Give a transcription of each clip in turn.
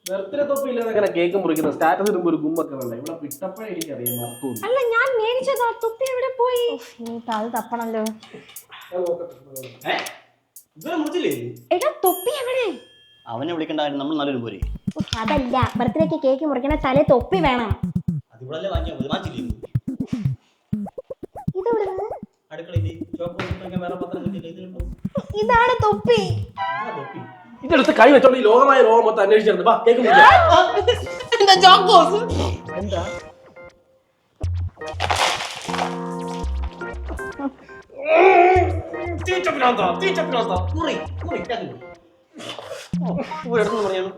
Birthday തൊപ്പി ഇല്ലാതെ cake മുറിക്കുന്ന സ്റ്റാറ്റസ് ഇടുമ്പോൾ ഒരു ഗുമ്മൊക്കെ വേണ്ട. ഇവിടെ വിട്ടപ്പോഴേ എനിക്കറിയാം മറക്കും. അല്ല ഞാൻ മേടിച്ചതാ. തൊപ്പി എവിടെ പോയി? അത് തപ്പണല്ലോ. എടാ തൊപ്പി എവിടെ? അവനെ വിളിക്കണ്ടായിരുന്നു, നമ്മൾ നല്ലൊരു പോരെ. അതല്ല, ബർത്ത്ഡേക്ക് കേക്ക് മുറിക്കണ തലേ തൊപ്പി വേണം. ഇതാണ് തൊപ്പി. ഇതെടുത്ത് കൈ വെച്ചോണ്ട് ഈ ലോകമായ ലോകം മൊത്തം അന്വേഷിച്ചിരുന്നു. കേക്ക് മുറിക്കാം. എന്താ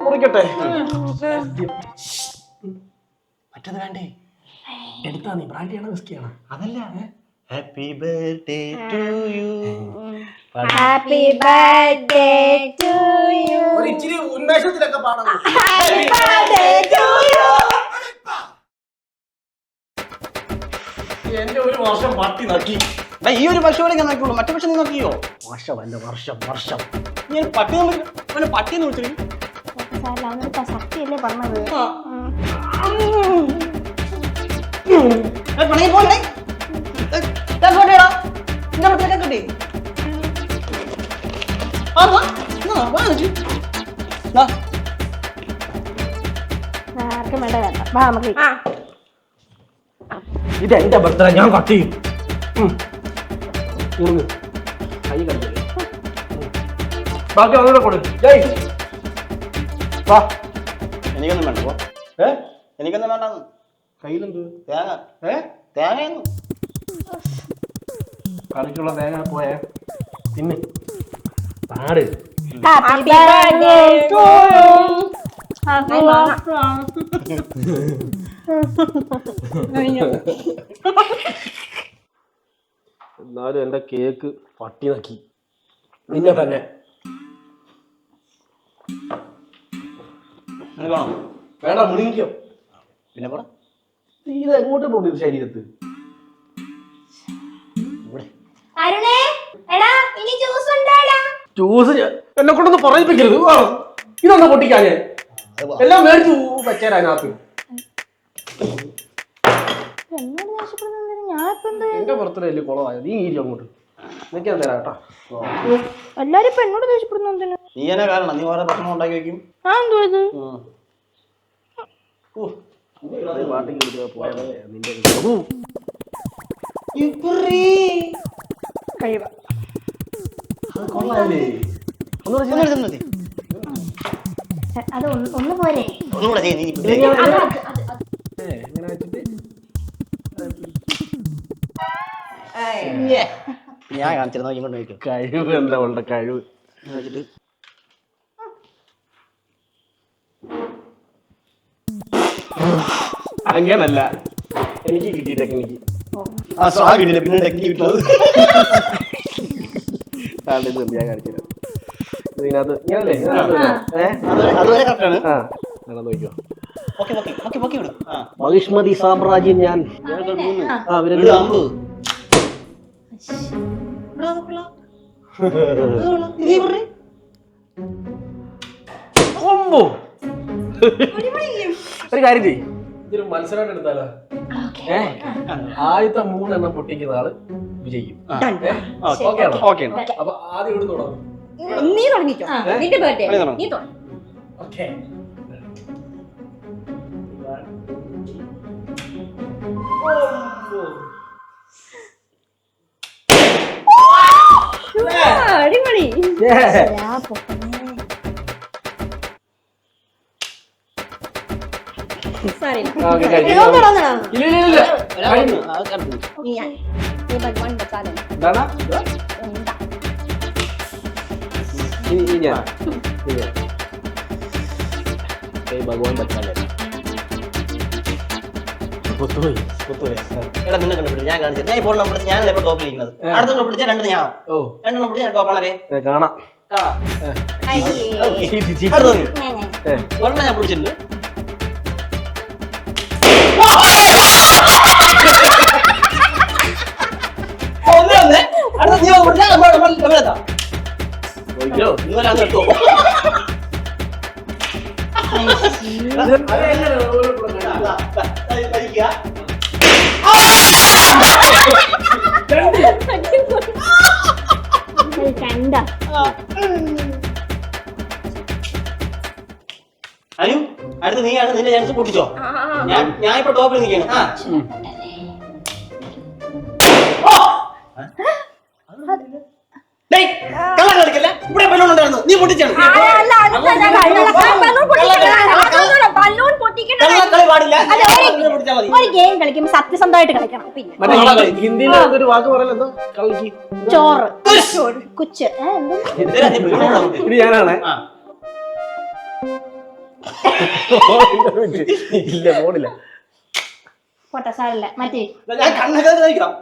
മുറിക്കട്ടെ. മറ്റത് വേണ്ടേ? എടുത്താ നീ ബ്രാൻഡിയാണോ വിസ്കിയാണോ? അതല്ല. Happy birthday to you. Happy birthday to you. ഒരു ഇച്ചിരി ഉന്മേഷത്തിലൊക്കെ പാടണം. Happy birthday to you. എന്റെ ഒരു വർഷം പട്ടി നക്കി. ഈ ഒരു വർഷം നോക്കിയുള്ളൂ, മറ്റേ വർഷം നീ നോക്കിയോ? വർഷമല്ല വർഷം. ഞാൻ പട്ടി പട്ടിന്ന് വിളിച്ചു. സത്യല്ലേ പറഞ്ഞത്? ആർക്കും വേണ്ട വേണ്ട. വാ നമുക്ക്. ഇത് എന്റെ ബർത്ത്ഡേ, ഞാൻ കട്ട് ചെയ്യും. കൈ കളിക്കല്ലേ. ബാക്കി അവനോട് കൊടു. ജയ് വാ. എനിക്കൊന്നും വേണ്ട. എനിക്കൊന്നും വേണ്ട. കയ്യിലെന്ത്? തേങ്ങ. തേങ്ങയൊന്നും കറിക്കുള്ള തേങ്ങ പോയേ. പിന്നെ പാട്. Happy birthday to you. എന്നാലും എന്റെ കേക്ക് പട്ടി നക്കി. നിന്നെ തന്നെ വേണ്ട മുഴുകിക്കോ. പിന്നെ പറ, ഇത് എങ്ങോട്ട് പോകും ശരീരത്ത്? അരുണേ, എടാ ഇനി ജ്യൂസ് ഉണ്ടാടാ. ജ്യൂസ് എന്നെ കൊണ്ടൊന്ന് പറയിപ്പിക്കരുത്. ഇതൊന്ന് പൊട്ടിക്കാ. ഞാൻ എല്ലാം മേടിച്ചു വെച്ചേരാ അതിനകത്ത്. എന്റെ ബർത്ത്ഡേ വലിയ കുളമായത്. നീ ഇരി അങ്ങോട്ട്. നിൽക്കാൻ തരാം കേട്ടോ. എല്ലാരും ഇപ്പൊ എന്നോട് ദേഷ്യപ്പെടുന്നു. നീ എന്നെ കാരണം നീ ഓരോ ഭക്ഷണം ഉണ്ടാക്കി വെക്കും. എന്തോ ഇത്? അത് ഒന്ന് പോരെ. ഒന്നുകൂടെ ചെയ്യ. ഞാൻ കാണിച്ചിരുന്ന ഇങ്ങോട്ട് നോക്കും. കഴിവ് എന്താ ഉണ്ട കഴിവ് വെച്ചിട്ട് അങ്ങനല്ല എനിക്ക് കിട്ടിയ ടെക്നിക്ക്. ആ സ്വാ കിട്ടില്ല, പിന്നെ ടെക്നിക്ക് കിട്ടുന്നത്. ഞാൻ കാണിച്ചില്ല. ഇതിനകത്ത് ഞാനല്ലേ അതുവരെ കറക്റ്റാണ്. നോക്കിയോ. മഹിഷ്മതി സാമ്രാജ്യം ഞാൻ ഒരു കാര്യം ചെയ്യും. ഇതൊരു മത്സരമായിട്ട് എടുത്താലോ? ആദ്യത്തെ 3 എണ്ണം പൊട്ടിക്കുന്ന ആള് വിജയിക്കും. അപ്പൊ ആദ്യം ഇവിടെ തുടങ്ങും. നീ തുടങ്ങിക്കോ. നിന്റെ ബർത്ത്ഡേ നീ തുടങ്ങി. ഓക്കേ. അടിപൊളി. ഭഗവാൻ നിന്നെ കണ്ടുപിടിച്ചു. ഞാൻ കാണിച്ചത് ഞാൻ ഇപ്പോൾ നമ്മൾ ഞാനല്ലേ ഇപ്പൊ ടോപ്പിലിരിക്കുന്നത്. അടുത്ത പിടിച്ച രണ്ട് ഞാൻ രണ്ടെണ്ണം പിടിച്ച ടോപ്പാണേ. കാണാം. ഒരെണ്ണം ഞാൻ പിടിച്ചിട്ടുണ്ട്. അടുത്ത നീ പിടിച്ചാ കണ്ട അനു അടുത്ത് നീയാണ്, നിന്റെ ചാൻസ് പൊട്ടിച്ചോ. ഞാൻ ഇപ്പൊ ടോപ്പിൽ നിൽക്കാണ്. കള്ളം കളിക്കല്ല, ഇവിടെ ബലൂൺ ഉണ്ടായിരുന്നു, നീ പൊട്ടിച്ചാണ്. കള്ളക്കളി പാടില്ല, പൊട്ടിച്ചാൽ മതി. ഒരു ഗെയിം കളിക്കുമ്പോ സത്യസന്ധമായിട്ട് കളിക്കണം. പിന്നെ മറ്റേ ഹിന്ദിയിലെ ഒരു വാക്ക് പറയല്ലോ, എന്തോ കളിക്ക് ചോറ് കുച്ച് എന്തിനാ നീ ബലൂൺ ഉണ്ടാവുന്നത്? ഇത് ഞാനാണേ. ഇല്ല പോണില്ല. പോട്ടെ സാരല്ല. മറ്റേ ഞാൻ കണ്ണൊക്കെ കഴിക്കണം.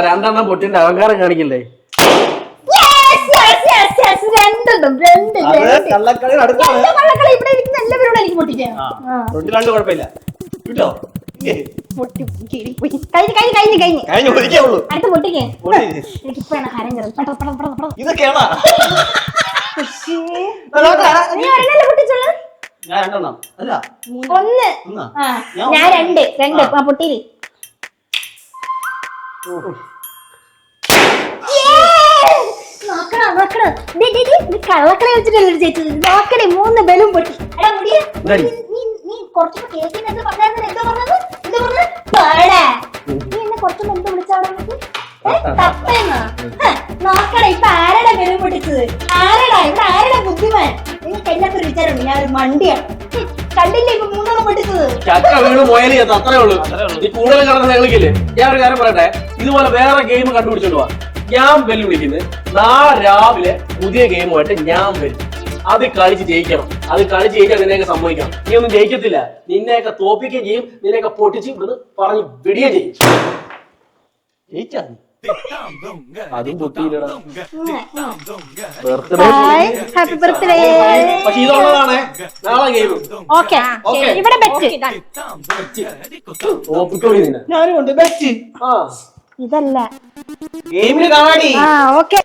രണ്ടെണ്ണം പൊട്ടിന്റെ അഹങ്കാരം കാണിക്കില്ലേ? കള്ളക്കളി അടുത്താണ്. ഇവിടെ ഇരിക്കുന്ന എല്ലാവരോടും എനിക്ക് പൊട്ടിക്കാൻ രണ്ട് കുഴപ്പമില്ല കിട്ടോ. കഴിഞ്ഞു ഒരിക്കേ ഉള്ളൂ. അടുത്ത് പൊട്ടിക്കേ. എനിക്കിപ്പോഴാണ് കാര്യം കയറുന്നത്. ഇതൊക്കെയാണോ നീ ഒരെണ്ണല്ലേ പൊട്ടിച്ചുള്ളൂ? ഞാൻ രണ്ടെണ്ണം അല്ല ഒന്ന്. ഞാൻ രണ്ട് പൊട്ടിരി. കള്ളക്കളി വെച്ചിട്ടല്ലേ ചേച്ചി നോക്കണേ. 3 ബലൂൺ പൊട്ടി. നീ കുറച്ചുമ്പോ കേക്കിന് പറഞ്ഞത് എന്താ പറഞ്ഞത്? നീ എന്നെ കുറച്ചുമ്പോ എന്ത് വിളിച്ചവിടെ നോക്കണേ. ഇപ്പൊ ആരുടെ ബലൂൺ പൊട്ടിച്ചത്? ആരടാ ഇവിടെ? ആരുടെ ബുദ്ധിമാൻ? നിങ്ങൾക്ക് എല്ലാത്തൊരു വിചാരമുണ്ട് ഞാൻ ഒരു മണ്ടിയാണ്. കണ്ടില്ലേ ഇപ്പൊ 3 പൊട്ടിച്ചത്? ചക്ക വീണ് മുയലി അത്രേ ഉള്ളൂ. ഈ കൂടുതൽ കിടന്ന് കളിക്കില്ലേ? ഞാൻ ഒരു കാര്യം പറയട്ടെ, ഇതുപോലെ വേറെ ഗെയിം കണ്ടുപിടിച്ചോണ്ട് പോവാ. ഞാൻ വെല്ലുവിളിക്കുന്നത് നാളെ രാവിലെ പുതിയ ഗെയിമുമായിട്ട് ഞാൻ വരും. അത് കളിച്ച് ജയിക്കണം. അത് കളിച്ച് ജയിക്കാൻ നിന്നെയൊക്കെ സമ്മതിക്കണം. നീ ഒന്നും ജയിക്കത്തില്ല. നിന്നെയൊക്കെ തോപ്പിക്കുകയും ചെയ്യും, നിന്നെയൊക്കെ പൊട്ടിച്ച് ഇവിടുന്ന് പറഞ്ഞ് വിടുകയും ചെയ്യും. ജയിച്ചാ അതും പൊട്ടിയില്ലടാ. Happy birthday. പക്ഷെ ഇതുള്ളതാണ് നാളെ ഗെയിം. ഓക്കെ ഇവിടെ ബെറ്റ് തോപ്പിക്കോളി നിന്നെ. ഞാനും ഉണ്ട് ബെസ്റ്റ്. ഇതല്ല ഗെയിമിന് കാണാടി. ഓക്കെ.